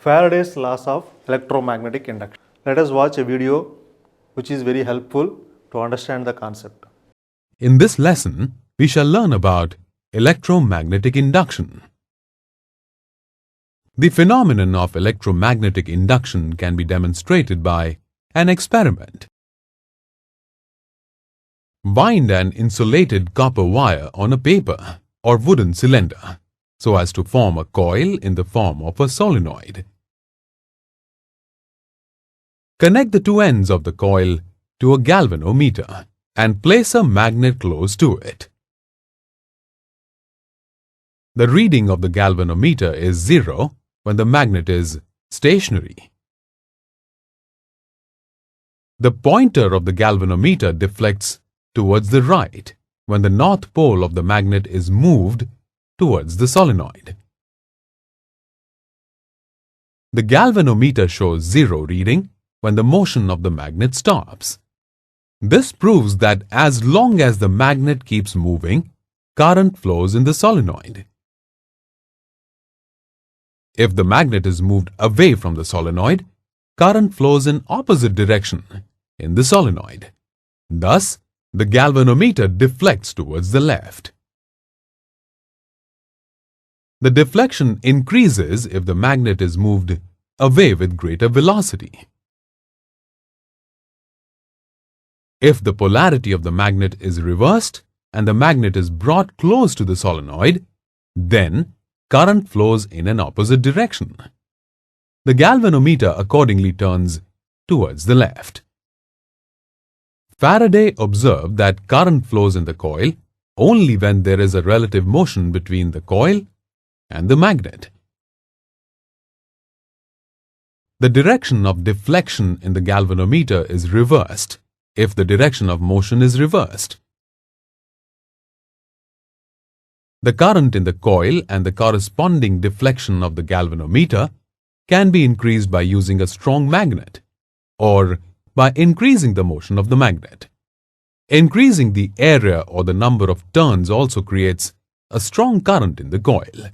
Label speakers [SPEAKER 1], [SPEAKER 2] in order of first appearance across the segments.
[SPEAKER 1] Faraday's laws of electromagnetic induction. Let us watch a video which is very helpful to understand the concept.
[SPEAKER 2] In this lesson, we shall learn about electromagnetic induction. The phenomenon of electromagnetic induction can be demonstrated by an experiment. Wind an insulated copper wire on a paper or wooden cylinder so as to form a coil in the form of a solenoid. Connect the two ends of the coil to a galvanometer and place a magnet close to it. The reading of the galvanometer is 0 when the magnet is stationary. The pointer of the galvanometer deflects towards the right when the north pole of the magnet is moved towards the solenoid. The galvanometer shows 0 reading when the motion of the magnet stops. This proves that as long as the magnet keeps moving, current flows in the solenoid. If the magnet is moved away from the solenoid, current flows in opposite direction in the solenoid. Thus, the galvanometer deflects towards the left. The deflection increases if the magnet is moved away with greater velocity. If the polarity of the magnet is reversed and the magnet is brought close to the solenoid, then current flows in an opposite direction. The galvanometer accordingly turns towards the left. Faraday observed that current flows in the coil only when there is a relative motion between the coil and the magnet. The direction of deflection in the galvanometer is reversed if the direction of motion is reversed. The current in the coil and the corresponding deflection of the galvanometer can be increased by using a strong magnet or by increasing the motion of the magnet. Increasing the area or the number of turns also creates a strong current in the coil.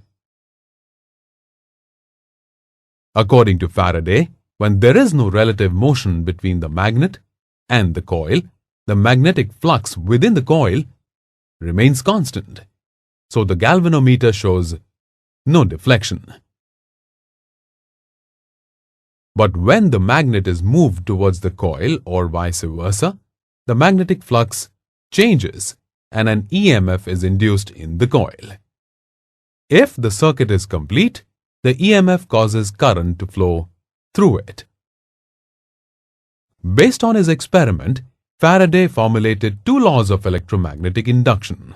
[SPEAKER 2] According to Faraday, when there is no relative motion between the magnet and the coil, the magnetic flux within the coil remains constant. So the galvanometer shows no deflection. But when the magnet is moved towards the coil or vice versa, the magnetic flux changes and an EMF is induced in the coil. If the circuit is complete, the EMF causes current to flow through it. Based on his experiment, Faraday formulated two laws of electromagnetic induction.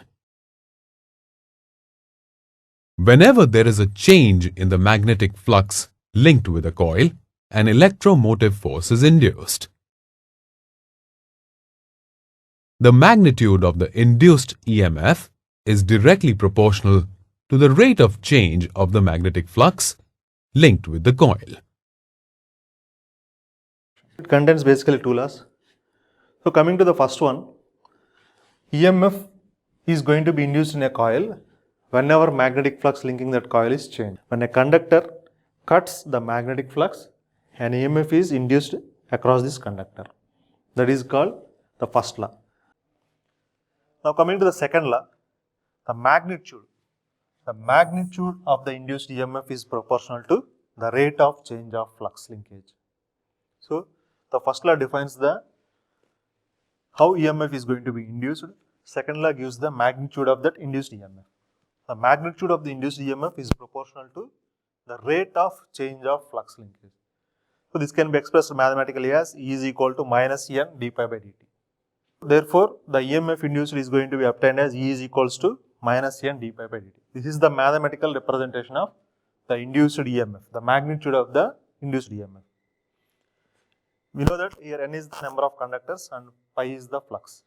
[SPEAKER 2] Whenever there is a change in the magnetic flux linked with a coil, an electromotive force is induced. The magnitude of the induced EMF is directly proportional to the rate of change of the magnetic flux linked with the coil.
[SPEAKER 1] It contains basically two laws. So coming to the first one, EMF is going to be induced in a coil whenever magnetic flux linking that coil is changed. When a conductor cuts the magnetic flux, an EMF is induced across this conductor. That is called the first law. Now coming to the second law, the magnitude of the induced EMF is proportional to the rate of change of flux linkage. So the first law defines how EMF is going to be induced. Second law gives the magnitude of that induced EMF. The magnitude of the induced EMF is proportional to the rate of change of flux linkage. So this can be expressed mathematically as E is equal to minus N d pi by dt. Therefore, the EMF induced is going to be obtained as E is equals to minus N d pi by dt. This is the mathematical representation of the induced EMF, the magnitude of the induced EMF. We know that here N is the number of conductors and pi is the flux.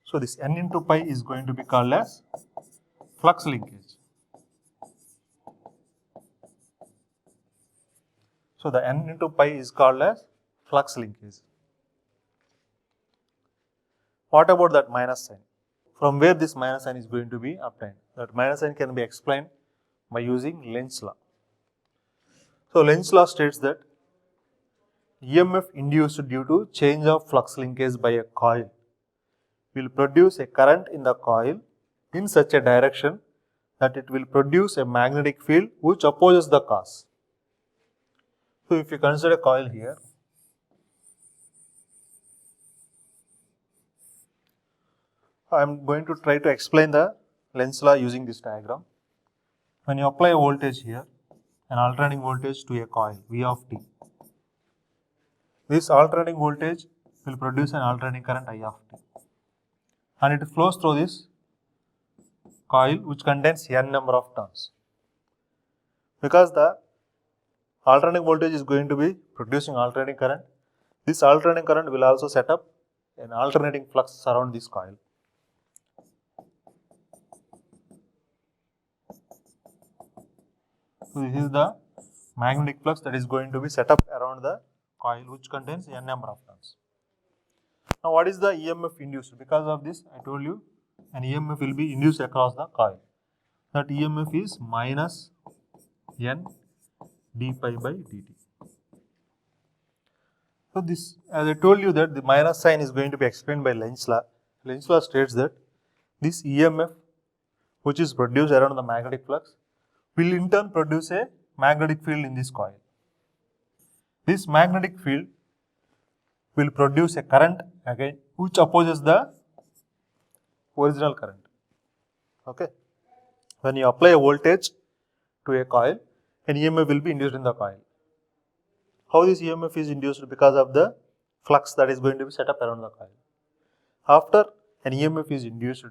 [SPEAKER 1] So this N into pi is going to be called as flux linkage. So the N into pi is called as flux linkage. What about that minus sign? From where this minus sign is going to be obtained? That minus sign can be explained by using Lenz's law. So Lenz's law states that EMF induced due to change of flux linkage by a coil will produce a current in the coil in such a direction that it will produce a magnetic field which opposes the cause. So if you consider a coil here, I am going to try to explain the Lenz's law using this diagram. When you apply a voltage here, an alternating voltage to a coil V of t, this alternating voltage will produce an alternating current I of t, and it flows through this coil which contains n number of turns. Because the alternating voltage is going to be producing alternating current, this alternating current will also set up an alternating flux around this coil. So this is the magnetic flux that is going to be set up around the coil which contains n number of turns. Now what is the EMF induced? Because of this I told you an EMF will be induced across the coil. That EMF is minus n d pi by dt. So this, as I told you, that the minus sign is going to be explained by Lenz's law. Lenz's law states that this EMF which is produced around the magnetic flux will in turn produce a magnetic field in this coil. This magnetic field will produce a current again which opposes the original current. Okay. When you apply a voltage to a coil, an EMF will be induced in the coil. How this EMF is induced? Because of the flux that is going to be set up around the coil. After an EMF is induced,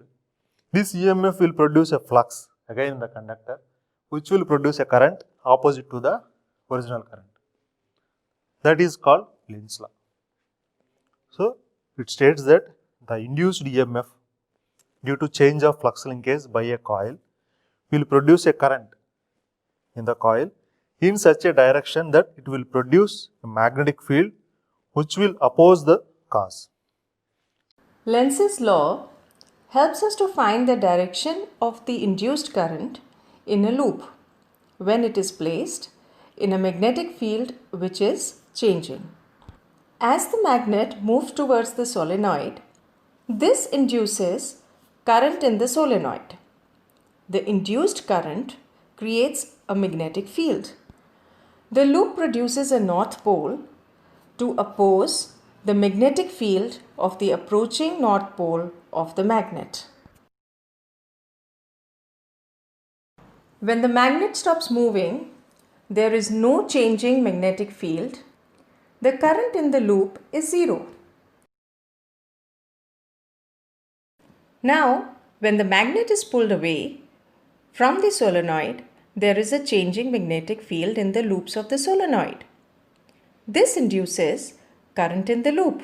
[SPEAKER 1] this EMF will produce a flux again in the conductor which will produce a current opposite to the original current. That is called Lenz's law. So it states that the induced EMF due to change of flux linkage by a coil will produce a current in the coil in such a direction that it will produce a magnetic field which will oppose the cause.
[SPEAKER 3] Lenz's law helps us to find the direction of the induced current in a loop when it is placed in a magnetic field which is changing. As the magnet moves towards the solenoid, this induces current in the solenoid. The induced current creates a magnetic field. The loop produces a north pole to oppose the magnetic field of the approaching north pole of the magnet. When the magnet stops moving, there is no changing magnetic field. The current in the loop is zero. Now, when the magnet is pulled away from the solenoid, there is a changing magnetic field in the loops of the solenoid. This induces current in the loop.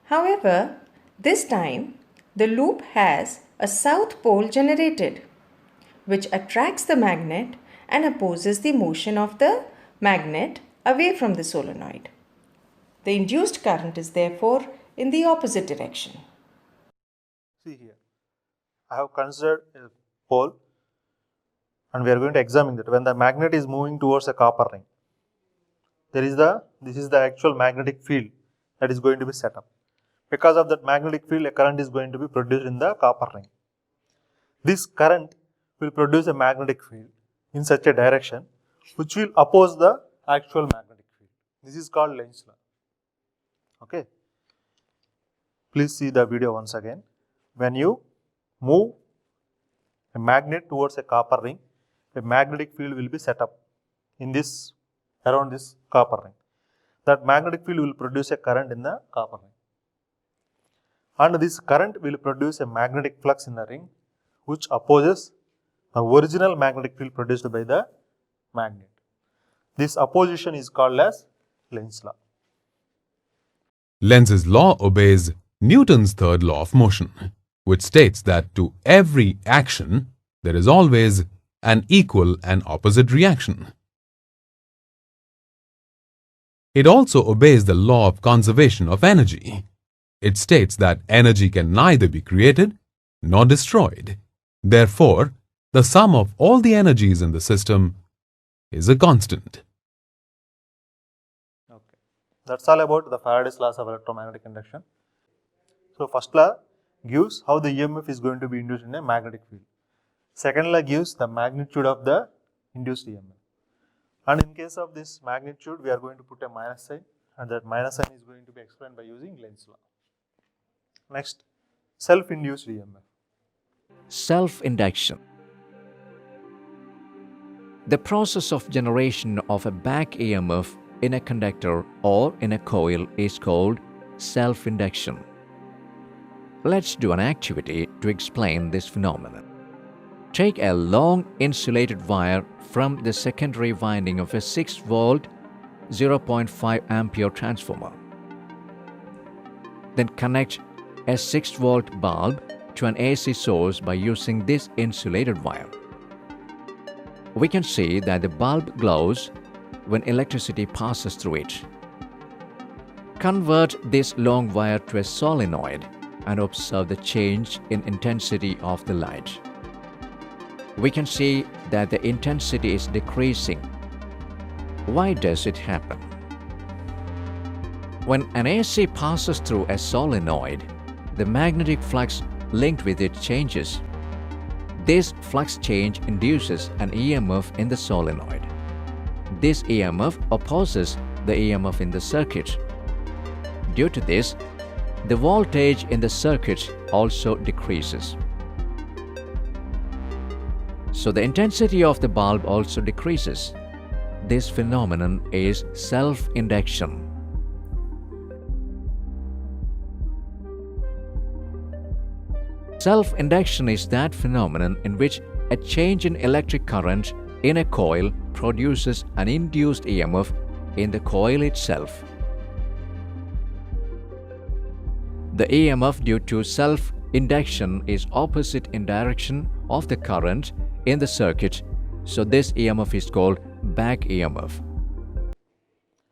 [SPEAKER 3] However, this time the loop has a south pole generated, which attracts the magnet and opposes the motion of the magnet away from the solenoid. The induced current is therefore in the opposite direction.
[SPEAKER 1] See here, I have considered a pole and we are going to examine that. When the magnet is moving towards a copper ring, this is the actual magnetic field that is going to be set up. Because of that magnetic field, a current is going to be produced in the copper ring. This current will produce a magnetic field in such a direction which will oppose the actual magnetic field. This is called Lenz's law. Okay. Please see the video once again. When you move a magnet towards a copper ring, a magnetic field will be set up in this, around this copper ring. That magnetic field will produce a current in the copper ring. And this current will produce a magnetic flux in the ring which opposes the original magnetic field produced by the magnet. This opposition is called as Lenz's law.
[SPEAKER 2] Lenz's law obeys Newton's third law of motion, which states that to every action there is always an equal and opposite reaction. It also obeys the law of conservation of energy. It states that energy can neither be created nor destroyed. Therefore, the sum of all the energies in the system is a constant.
[SPEAKER 1] That's all about the Faraday's laws of electromagnetic induction. So first law gives how the EMF is going to be induced in a magnetic field. Second law gives the magnitude of the induced EMF. And in case of this magnitude, we are going to put a minus sign, and that minus sign is going to be explained by using Lenz's law. Next, self-induced EMF.
[SPEAKER 4] Self-induction. The process of generation of a back EMF in a conductor or in a coil is called self-induction. Let's do an activity to explain this phenomenon. Take a long insulated wire from the secondary winding of a 6-volt 0.5 ampere transformer. Then connect a 6-volt bulb to an AC source by using this insulated wire. We can see that the bulb glows when electricity passes through it. Convert this long wire to a solenoid and observe the change in intensity of the light. We can see that the intensity is decreasing. Why does it happen? When an AC passes through a solenoid, the magnetic flux linked with it changes. This flux change induces an EMF in the solenoid. This EMF opposes the EMF in the circuit. Due to this, the voltage in the circuit also decreases. So the intensity of the bulb also decreases. This phenomenon is self-induction. Self-induction is that phenomenon in which a change in electric current in a coil produces an induced EMF in the coil itself. The EMF due to self-induction is opposite in direction of the current in the circuit, so this EMF is called back EMF.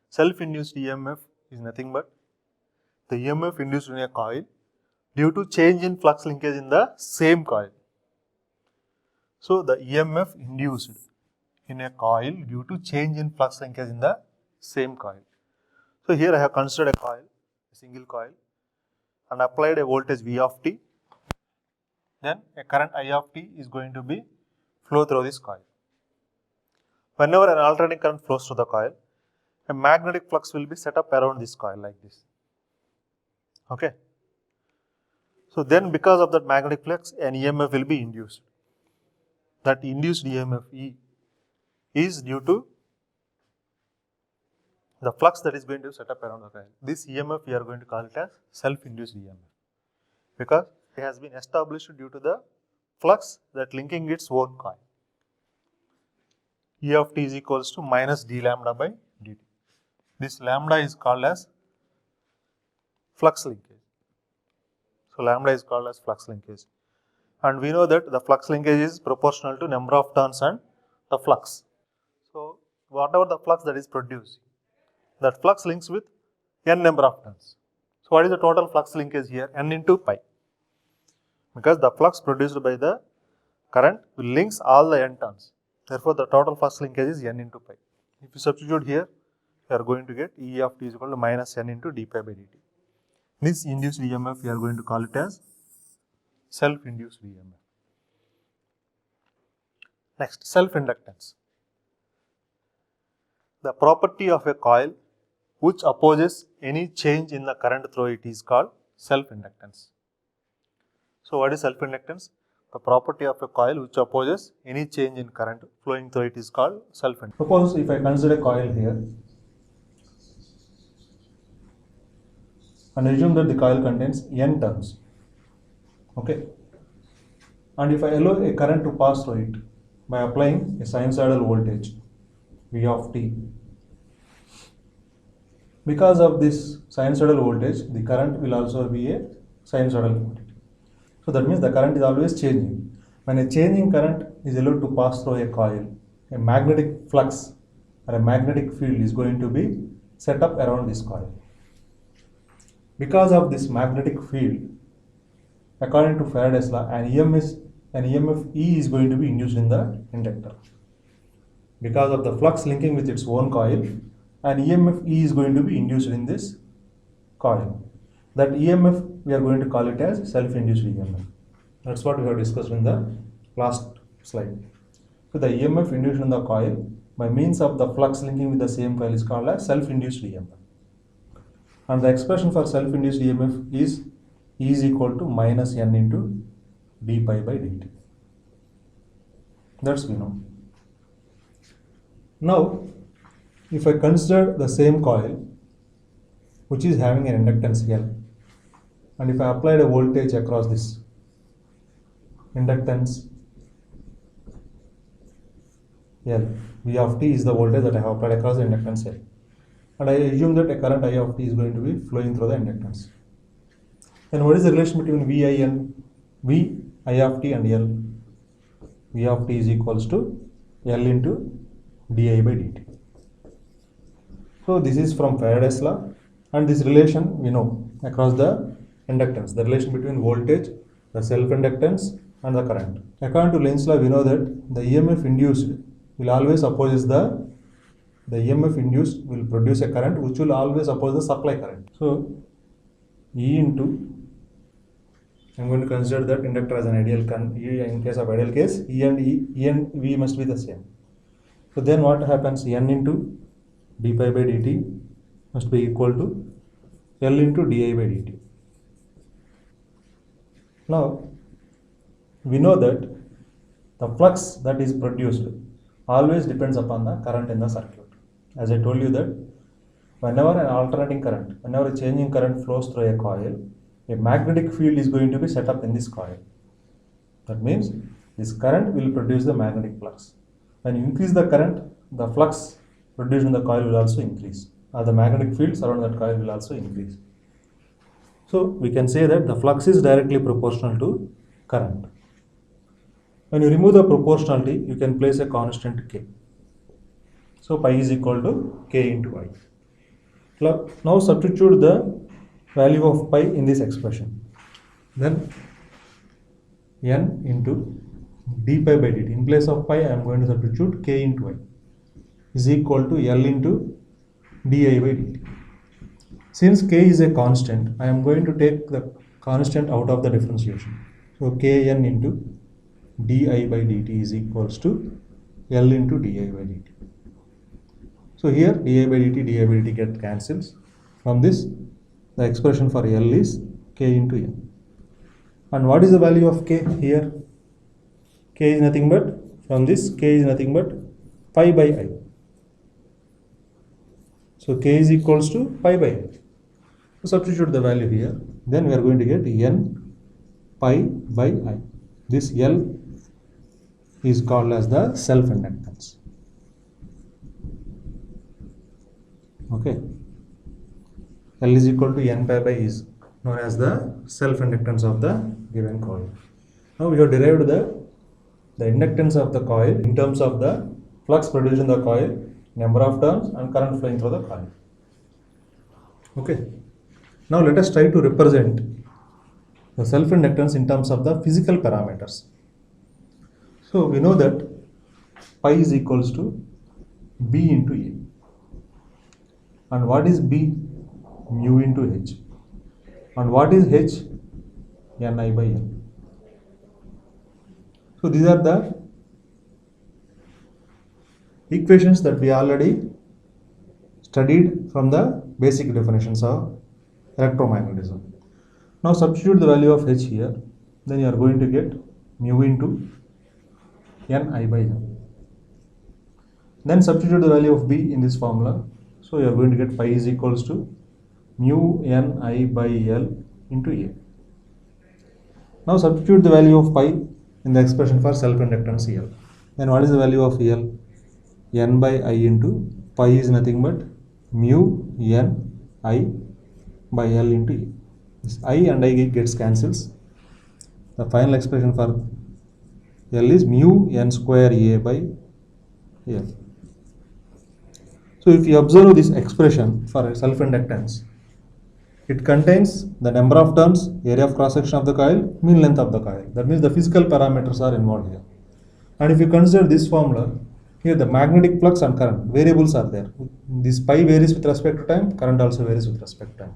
[SPEAKER 1] Self-induced EMF is nothing but the EMF induced in a coil due to change in flux linkage in the same coil. So the EMF induced in a coil due to change in flux linkage in the same coil. So here I have considered a coil, a single coil, and applied a voltage V of t. Then a current I of t is going to be flow through this coil. Whenever an alternating current flows through the coil, a magnetic flux will be set up around this coil like this. Okay. So then because of that magnetic flux, an EMF will be induced. That induced EMF E is due to the flux that is going to set up around the coil. This EMF we are going to call it as self-induced EMF because it has been established due to the flux that linking its own coil. E of t is equals to minus d lambda by dt. This lambda is called as flux linkage. So lambda is called as flux linkage. And we know that the flux linkage is proportional to number of turns and the flux. So whatever the flux that is produced, that flux links with n number of turns. So what is the total flux linkage here? N into pi. Because the flux produced by the current will links all the n turns. Therefore, the total flux linkage is n into pi. If you substitute here, you are going to get E of t is equal to minus n into d pi by dt. This induced EMF we are going to call it as self-induced EMF. Next, self-inductance. The property of a coil which opposes any change in the current through it is called self-inductance. So what is self-inductance? The property of a coil which opposes any change in current flowing through it is called self-inductance. Suppose if I consider a coil here and assume that the coil contains n turns. Okay. And if I allow a current to pass through it by applying a sinusoidal voltage V of t. Because of this sinusoidal voltage, the current will also be a sinusoidal quantity. So that means the current is always changing. When a changing current is allowed to pass through a coil, a magnetic flux or a magnetic field is going to be set up around this coil. Because of this magnetic field, according to Faraday's law, an EMF E is going to be induced in the inductor. Because of the flux linking with its own coil, an EMF E is going to be induced in this coil. That EMF we are going to call it as self-induced EMF. That's what we have discussed in the last slide. So the EMF induced in the coil by means of the flux linking with the same coil is called as self-induced EMF. And the expression for self-induced EMF is E is equal to minus N into d pi by dt. That's we know. Now, if I consider the same coil which is having an inductance L, and if I applied a voltage across this inductance L, V of t is the voltage that I have applied across the inductance L, and I assume that a current I of t is going to be flowing through the inductance. Then what is the relation between V I of t and L? V of t is equals to L into di by dt. So this is from Faraday's law, and this relation we know across the inductance, the relation between voltage, the self-inductance and the current. According to Lenz's law, we know that the EMF induced will always opposes the EMF induced will produce a current which will always oppose the supply current. So E into, I'm going to consider that inductor as an ideal in case of ideal case, E and V must be the same. So then what happens? N into d pi by dt must be equal to L into di by dt. Now we know that the flux that is produced always depends upon the current in the circuit. As I told you that whenever an alternating current, whenever a changing current flows through a coil, a magnetic field is going to be set up in this coil. That means this current will produce the magnetic flux. When you increase the current, the flux produced in the coil will also increase, or the magnetic field around that coil will also increase. So we can say that the flux is directly proportional to current. When you remove the proportionality, you can place a constant K. So pi is equal to K into I. Now substitute the value of pi in this expression. Then N into d pi by dt. In place of pi, I am going to substitute K into I is equal to L into di by dt. Since K is a constant, I am going to take the constant out of the differentiation. So Kn into di by dt is equals to L into di by dt. So here di by dt get cancels. From this, the expression for L is K into N. And what is the value of K here? K is nothing but, from this K is nothing but pi by I. So K is equals to pi by I. So substitute the value here. Then we are going to get N pi by I. This L is called as the self-inductance. Okay. L is equal to N pi by I is known as the self-inductance of the given coil. Now we have derived the inductance of the coil in terms of the flux produced in the coil, number of turns and current flowing through the coil. Okay. Now let us try to represent the self-inductance in terms of the physical parameters. So we know that pi is equals to B into A. And what is B? Mu into H. And what is H? Ni by N. So these are the equations that we already studied from the basic definitions of electromagnetism. Now substitute the value of H here, then you are going to get mu into Ni by N. Then substitute the value of B in this formula, so you are going to get pi is equals to mu Ni by L into A. Now substitute the value of pi in the expression for self-inductance L. Then what is the value of L? N by I into pi is nothing but mu N I by L into A. This I and I gets cancels. The final expression for L is mu N square A by L. So if you observe this expression for self-inductance, it contains the number of turns, area of cross section of the coil, mean length of the coil. That means the physical parameters are involved here. And if you consider this formula, Here the magnetic flux and current variables are there. This pi varies with respect to time, current also varies with respect to time.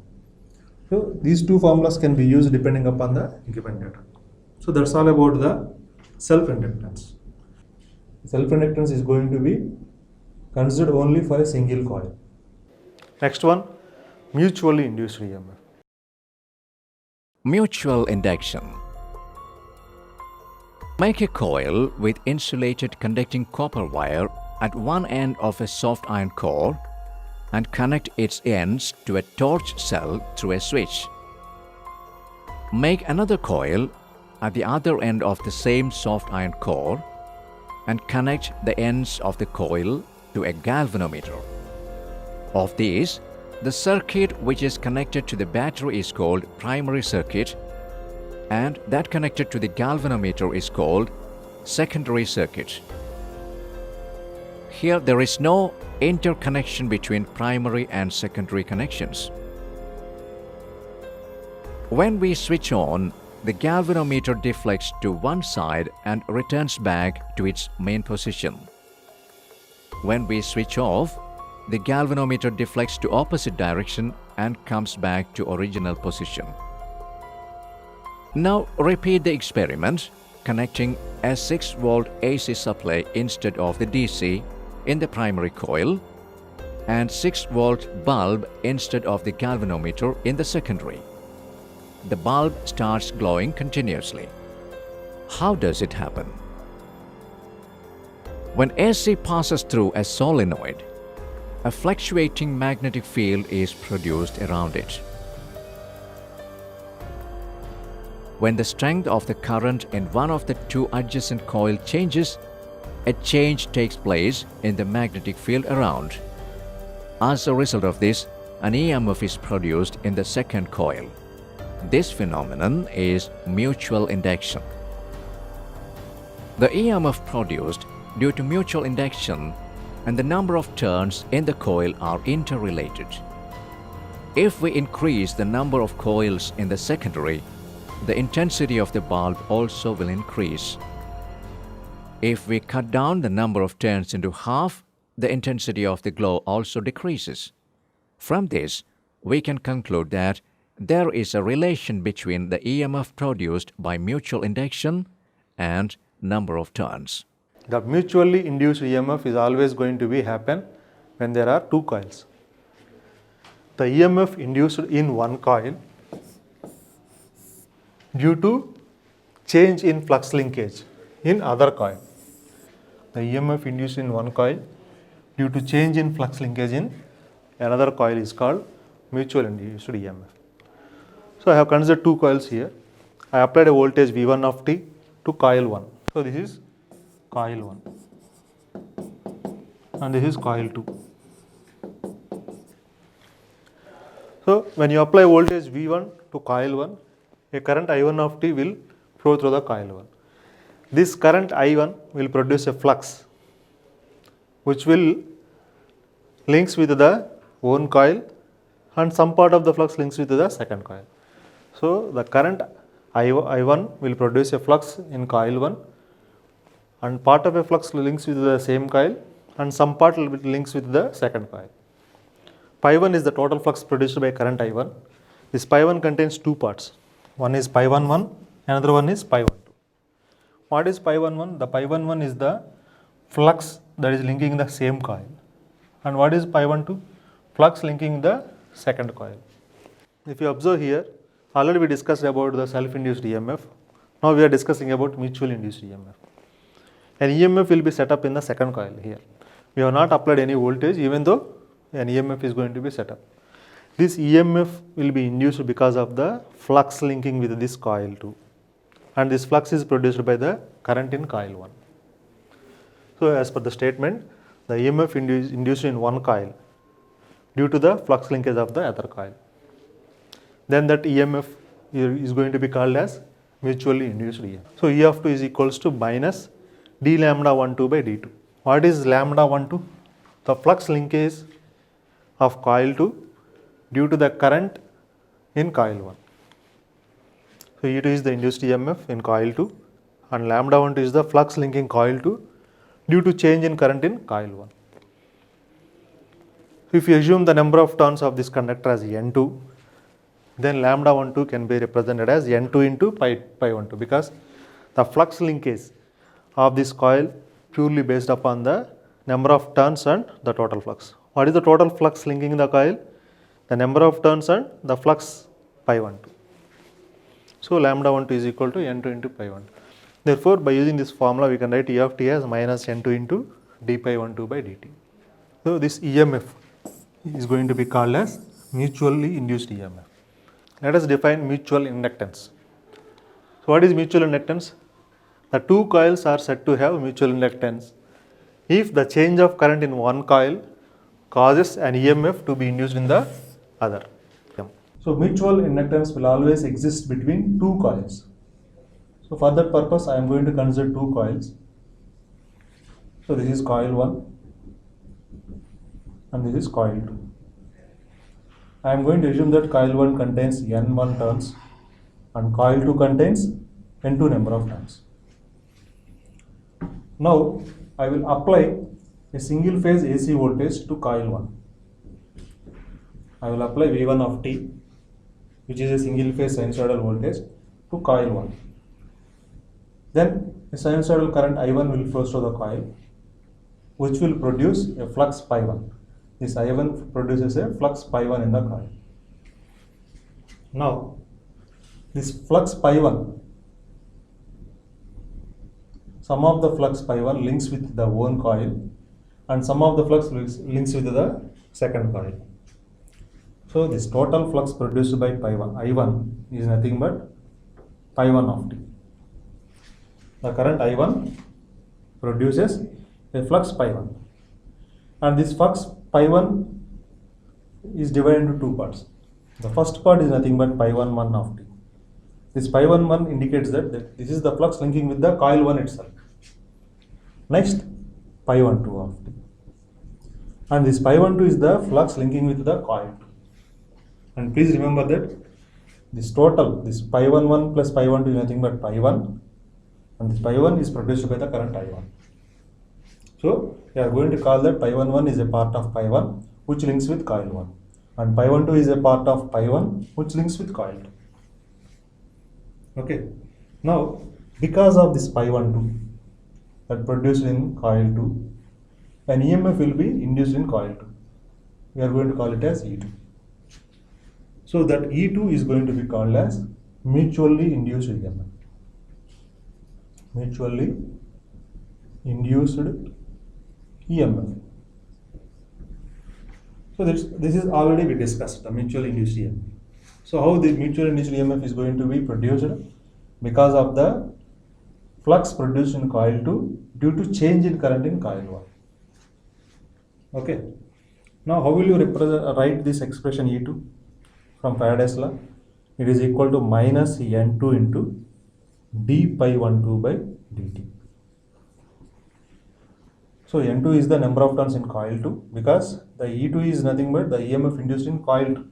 [SPEAKER 1] So these two formulas can be used depending upon the given data. So that's all about the self-inductance. Self-inductance is going to be considered only for a single coil. Next one, mutually induced EMF.
[SPEAKER 4] Mutual induction. Make a coil with insulated conducting copper wire at one end of a soft iron core and connect its ends to a torch cell through a switch. Make another coil at the other end of the same soft iron core and connect the ends of the coil to a galvanometer. Of these, the circuit which is connected to the battery is called primary circuit, and that connected to the galvanometer is called secondary circuit. Here there is no interconnection between primary and secondary connections. When we switch on, the galvanometer deflects to one side and returns back to its main position. When we switch off, the galvanometer deflects to opposite direction and comes back to original position. Now repeat the experiment, connecting a 6-volt AC supply instead of the DC in the primary coil and 6-volt bulb instead of the galvanometer in the secondary. The bulb starts glowing continuously. How does it happen? When AC passes through a solenoid, a fluctuating magnetic field is produced around it. When the strength of the current in one of the two adjacent coils changes, a change takes place in the magnetic field around. As a result of this, an EMF is produced in the second coil. This phenomenon is mutual induction. The EMF produced due to mutual induction and the number of turns in the coil are interrelated. If we increase the number of coils in the secondary, the intensity of the bulb also will increase. If we cut down the number of turns into half, the intensity of the glow also decreases. From this, we can conclude that there is a relation between the EMF produced by mutual induction and number of turns.
[SPEAKER 1] The mutually induced EMF is always going to be happen when there are two coils. The EMF induced in one coil due to change in flux linkage in other coil. The EMF induced in one coil due to change in flux linkage in another coil is called mutual induced EMF. So I have considered two coils here. I applied a voltage V1 of t to coil 1. So this is coil 1 and this is coil 2. So when you apply voltage V1 to coil 1, a current I1 of t will flow through the coil 1. This current I1 will produce a flux which will links with the one coil and some part of the flux links with the second coil. So the current I1 will produce a flux in coil 1 and part of a flux links with the same coil and some part links with the second coil. Pi 1 is the total flux produced by current I1. This pi 1 contains two parts. One is pi 1 another one is pi 1 2. What is pi 1 The pi 1 is the flux that is linking the same coil. And what is pi 1 2? Flux linking the second coil. If you observe here, already we discussed about the self-induced EMF. Now we are discussing about mutual induced EMF. An EMF will be set up in the second coil here. We have not applied any voltage even though an EMF is going to be set up. This EMF will be induced because of the flux linking with this coil 2. And this flux is produced by the current in coil 1. So as per the statement, the EMF induced in one coil due to the flux linkage of the other coil. Then that EMF is going to be called as mutually induced EMF. So E of 2 is equals to minus d lambda 12 by d2. What is lambda 12? The flux linkage of coil 2 due to the current in coil 1. So E2 is the induced EMF in coil 2 and lambda 12 is the flux linking coil 2 due to change in current in coil 1. If you assume the number of turns of this conductor as N2, then lambda 12 can be represented as N2 into pi 12 because the flux linkage of this coil purely based upon the number of turns and the total flux. What is the total flux linking the coil? The number of turns and the flux pi 12. So lambda 12 is equal to N2 into pi 12. Therefore, by using this formula, we can write E of t as minus N2 into d pi 12 by dt. So this EMF is going to be called as mutually induced EMF. Let us define mutual inductance. So what is mutual inductance? The two coils are said to have mutual inductance if the change of current in one coil causes an EMF to be induced in the other. So mutual inductance will always exist between two coils. So for that purpose, I am going to consider two coils. So this is coil 1 and this is coil 2. I am going to assume that coil 1 contains N1 turns and coil 2 contains N2 number of turns. Now I will apply a single phase AC voltage to coil 1. I will apply V1 of t, which is a single phase sinusoidal voltage, to coil 1. Then a sinusoidal current I1 will flow through the coil, which will produce a flux pi 1. This I1 produces a flux pi 1 in the coil. Now, this flux pi 1, some of the flux pi 1 links with the one coil and some of the flux links with the second coil. So, this total flux produced by pi 1, I1, is nothing but pi 1 of t. The current I1 produces a flux pi 1. And this flux pi 1 is divided into two parts. The first part is nothing but pi 1 1 of t. This pi 1 1 indicates that this is the flux linking with the coil 1 itself. Next, pi 1 2 of t. And this pi 1 2 is the flux linking with the coil 2. And please remember that this total, this pi 1 1 plus pi 1 2 is nothing but pi 1. And this pi 1 is produced by the current I1. So, we are going to call that pi 1 1 is a part of pi 1 which links with coil 1. And pi 1 2 is a part of pi 1 which links with coil 2. Okay. Now, because of this pi 1 2 that produced in coil 2, an EMF will be induced in coil 2. We are going to call it as E2. So, that E2 is going to be called as mutually induced EMF. Mutually induced EMF. So this is already we discussed, the mutually induced EMF. So how the mutually induced EMF is going to be produced? Because of the flux produced in coil 2 due to change in current in coil 1. Okay. Now how will you write this expression E2 from Faraday's law? It is equal to minus N2 into d pi 12 by dt. So N2 is the number of turns in coil 2 because the E2 is nothing but the EMF induced in coil 2.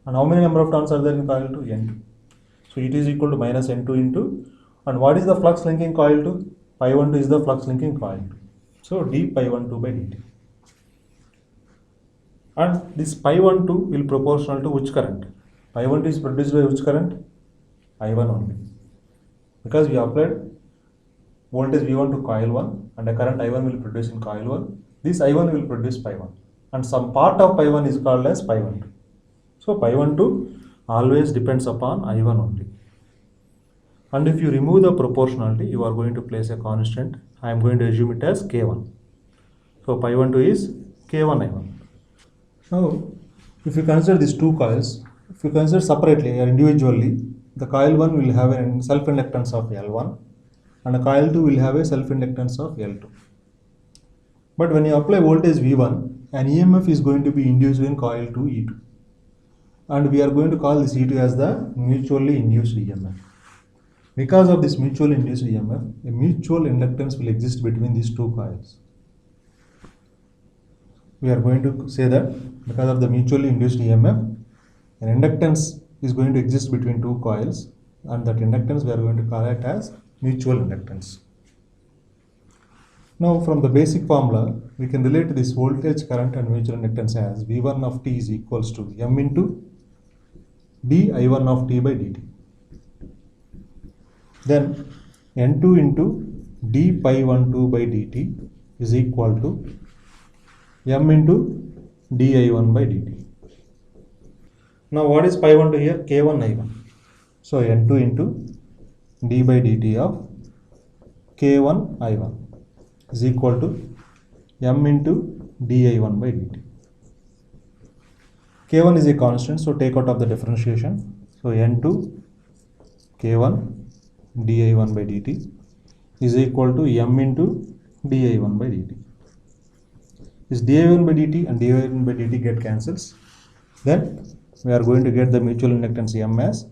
[SPEAKER 1] And how many number of turns are there in coil 2? N2. So it is equal to minus N2 into, and what is the flux linking coil 2? Pi 12 is the flux linking coil 2. So d pi 12 by dt. And this pi 12 will proportional to which current? Pi 12 is produced by which current? I1 only. Because we applied voltage V1 to coil 1 and a current I1 will produce in coil 1, this I1 will produce pi 1 and some part of pi 1 is called as pi 12. So pi 12 always depends upon I1 only. And if you remove the proportionality, you are going to place a constant. I am going to assume it as K1. So pi 12 is K1 I1. Now, if you consider these two coils, if you consider separately or individually, the coil 1 will have a self-inductance of L1 and a coil 2 will have a self-inductance of L2. But when you apply voltage V1, an EMF is going to be induced in coil 2 E2. And we are going to call this E2 as the mutually induced EMF. Because of this mutually induced EMF, a mutual inductance will exist between these two coils. We are going to say that because of the mutually induced EMF, an inductance is going to exist between two coils, and that inductance we are going to call it as mutual inductance. Now from the basic formula, we can relate this voltage, current and mutual inductance as V1 of t is equals to M into d I1 of t by dt. Then N2 into d pi 1 2 by dt is equal to M into d I1 by dt. Now what is pi 1 2 here? K1 I1. So N2 into d by dt of K1 I1 is equal to M into di1 by dt. K1 is a constant, so take out of the differentiation. So N2 K1 di1 by dt is equal to M into di1 by dt. This di1 by dt and di1 by dt get cancels. Then we are going to get the mutual inductance M as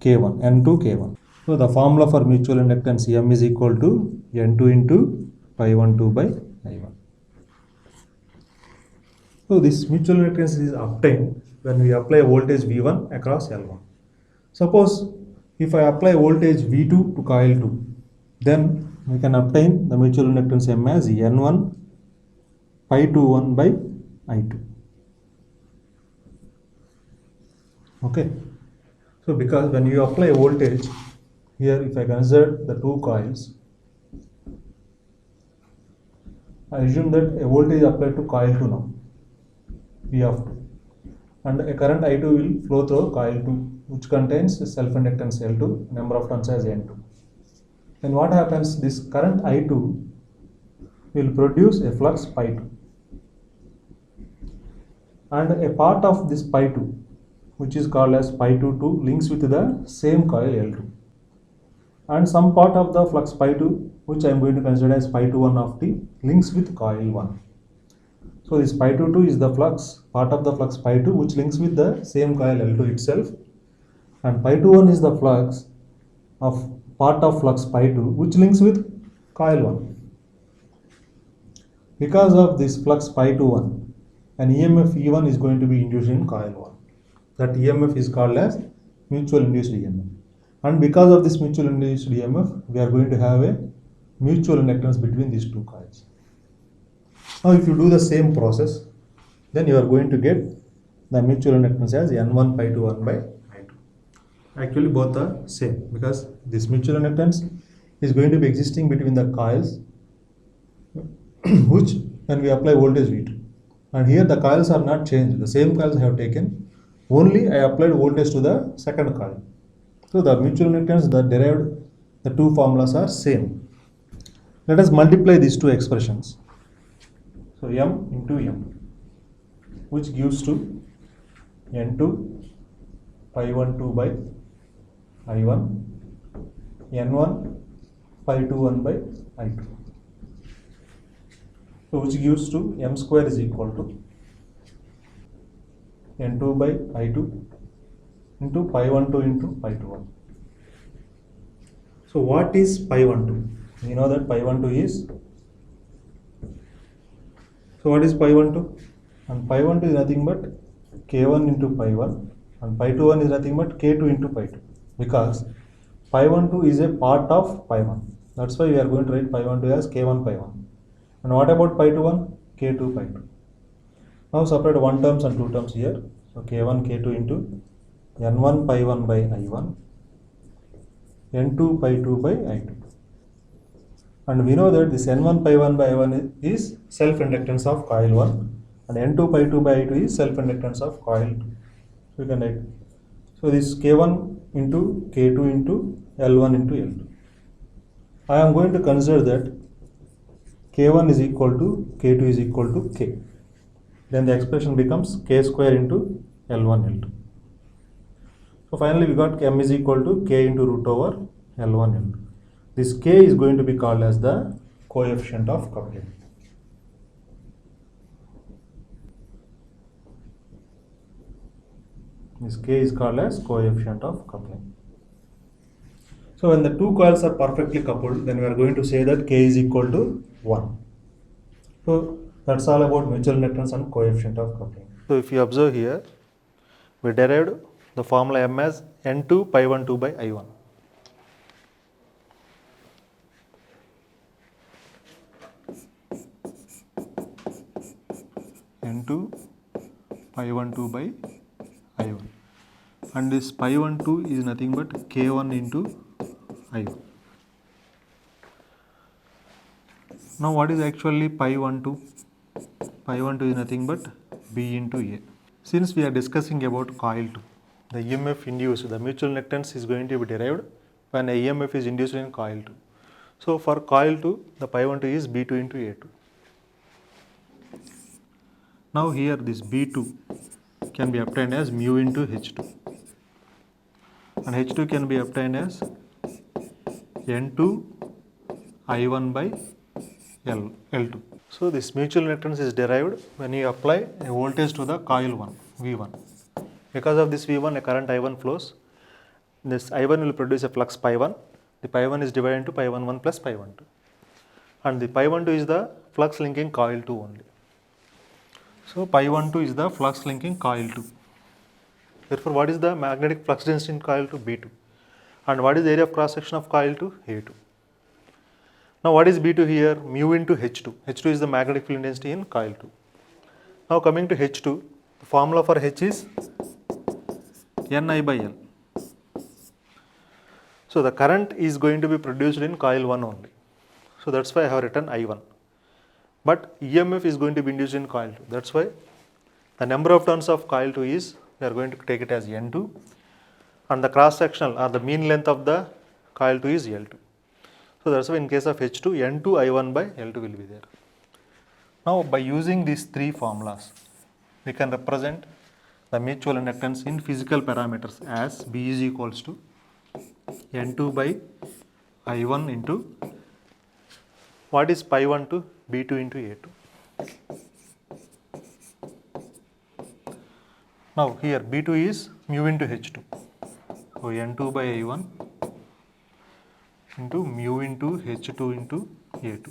[SPEAKER 1] K1, N2 K1. So the formula for mutual inductance M is equal to N2 into pi 1 2 by I1. So this mutual inductance is obtained when we apply voltage V1 across L1. Suppose if I apply voltage V2 to coil 2, then we can obtain the mutual inductance M as N1 pi 21 by I2. Okay. So because when you apply voltage, here if I consider the two coils, I assume that a voltage applied to coil 2 now, P of 2, and a current I2 will flow through coil 2, which contains self-inductance L2, number of turns as N2. Then what happens? This current I2 will produce a flux pi 2, and a part of this pi 2, which is called as pi 2 2, links with the same coil L2, and some part of the flux pi 2, which I am going to consider as pi 2 1 of t, links with coil 1. So this pi 2 2 is the flux, part of the flux pi 2, which links with the same coil L2 itself, and pi 2 1 is the flux of part of flux pi 2, which links with coil 1. Because of this flux pi 2 1, an EMF E1 is going to be induced in coil 1. That EMF is called as mutual induced EMF. And because of this mutual induced EMF, we are going to have a mutual inductance between these two coils. Now if you do the same process, then you are going to get the mutual inductance as N1 pi 2 1 by I2. Actually both are same, because this mutual inductance is going to be existing between the coils which when we apply voltage V2. And here the coils are not changed, the same coils I have taken, only I applied voltage to the second coil. So the mutual inductance that derived, the two formulas are same. Let us multiply these two expressions. So M into M, which gives to N2 pi 1 2 by I1, N1 pi 2 1 by I2. So which gives to M square is equal to N2 by I2 into pi 1 2 into pi 2 1. So what is pi 1 2? We know that pi 1 2 is, so what is pi 1 2? And pi 1 2 is nothing but K1 into pi 1, and pi 2 1 is nothing but K2 into pi 2, because pi 1 2 is a part of pi 1. That's why we are going to write pi 1 2 as K1 pi 1. And what about pi 2 1? K2 pi 2. Now separate one terms and two terms here. So K1 K2 into N1 pi 1 by I1, N2 pi 2 by I2. And we know that this N1 pi 1 by I1 is self-inductance of coil 1, and N2 pi 2 by I2 is self-inductance of coil 2. So we can write, so this K1 into K2 into L1 into L2. I am going to consider that K1 is equal to K2 is equal to K. Then the expression becomes K square into L1 L2. So finally we got M is equal to K into root over L1 L2. This K is going to be called as the coefficient of coupling. This K is called as coefficient of coupling. So when the two coils are perfectly coupled, then we are going to say that K is equal to 1. So that's all about mutual inductance and coefficient of coupling. So if you observe here, we derived the formula M as N2 pi 1 2 by I1. N2 pi12 by I1, and this pi12 is nothing but K1 into I1. Now what is actually pi12? Pi12 is nothing but B into A. Since we are discussing about coil 2, the EMF induced, the mutual inductance is going to be derived when a EMF is induced in coil 2. So for coil 2, the pi12 is B2 into A2. Now here this B2 can be obtained as mu into H2, and H2 can be obtained as N2 I1 by L2. So this mutual inductance is derived when you apply a voltage to the coil 1, V1. Because of this V1, a current I1 flows. This I1 will produce a flux pi1. The pi1 is divided into pi11 plus pi12. And the pi12 is the flux linking coil 2 only. So pi12 is the flux linking coil 2. Therefore, what is the magnetic flux density in coil 2? B2. And what is the area of cross section of coil 2? A2. Now what is B2 here? Mu into H2. H2 is the magnetic field density in coil 2. Now coming to H2, the formula for H is Ni by L. So the current is going to be produced in coil 1 only. So that's why I have written I1. But EMF is going to be induced in coil 2. That's why the number of turns of coil 2 is, we are going to take it as N2, and the cross sectional or the mean length of the coil 2 is L2. So that's why in case of H2, N2 I1 by L2 will be there. Now by using these three formulas, we can represent the mutual inductance in physical parameters as B is equals to N2 by I1 into, what is pi12? B2 into A2. Now here B2 is mu into H2. So N2 by I1 into mu into H2 into A2.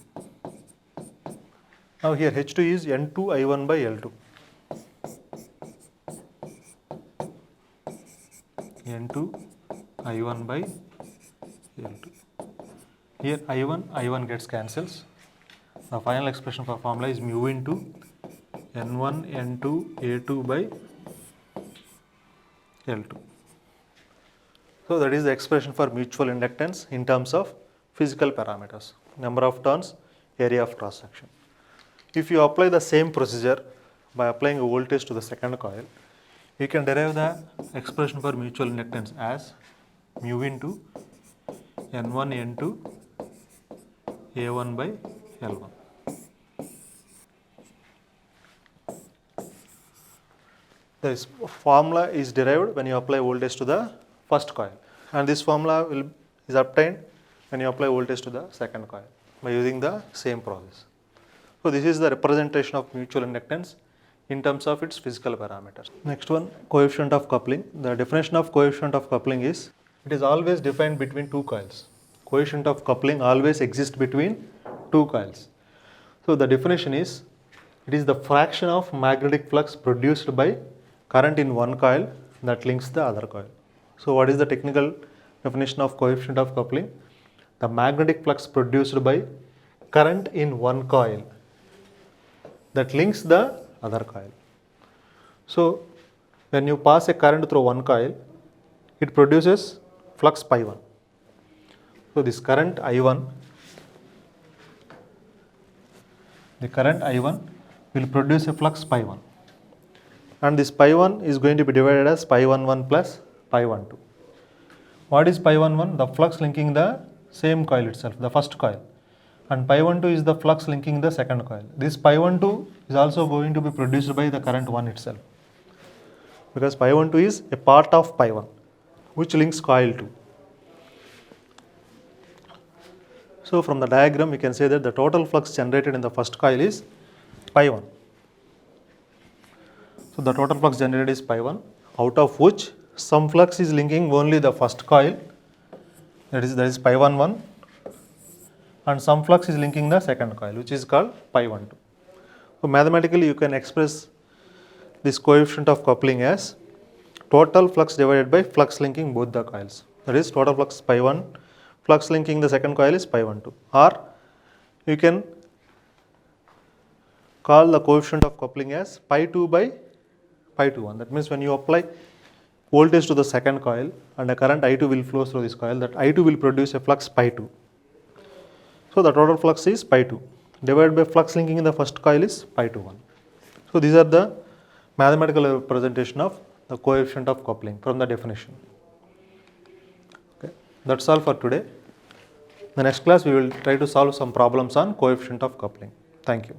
[SPEAKER 1] Now here H2 is N2 I1 by L2. N2 I1 by L2. Here I1 gets cancels. The final expression for formula is mu into N1 N2 A2 by L2. So that is the expression for mutual inductance in terms of physical parameters, number of turns, area of cross section. If you apply the same procedure by applying a voltage to the second coil, you can derive the expression for mutual inductance as mu into N1 N2 A1 by L1. This formula is derived when you apply voltage to the first coil, and this formula is obtained when you apply voltage to the second coil by using the same process. So this is the representation of mutual inductance in terms of its physical parameters. Next one, coefficient of coupling. The definition of coefficient of coupling is, it is always defined between two coils. Coefficient of coupling always exists between two coils. So the definition is, it is the fraction of magnetic flux produced by current in one coil that links the other coil. So what is the technical definition of coefficient of coupling? The magnetic flux produced by current in one coil that links the other coil. So when you pass a current through one coil, it produces flux pi1. So this current I1, the current I1 will produce a flux pi1, and this pi1 is going to be divided as pi11 plus pi12. What is pi11? The flux linking the same coil itself, the first coil, and pi12 is the flux linking the second coil. This pi12 is also going to be produced by the current 1 itself, because pi12 is a part of pi1 which links coil 2. So from the diagram we can say that the total flux generated in the first coil is pi1. So the total flux generated is pi1, out of which some flux is linking only the first coil, that is pi11, and some flux is linking the second coil, which is called pi12. So mathematically you can express this coefficient of coupling as total flux divided by flux linking both the coils. That is total flux pi1, flux linking the second coil is pi12. Or you can call the coefficient of coupling as pi 2 by pi 2 1. That means when you apply voltage to the second coil and a current I2 will flow through this coil, that I2 will produce a flux pi 2. So the total flux is pi 2 divided by flux linking in the first coil is pi 2 1. So these are the mathematical representation of the coefficient of coupling from the definition. Okay. That's all for today. In the next class we will try to solve some problems on coefficient of coupling. Thank you.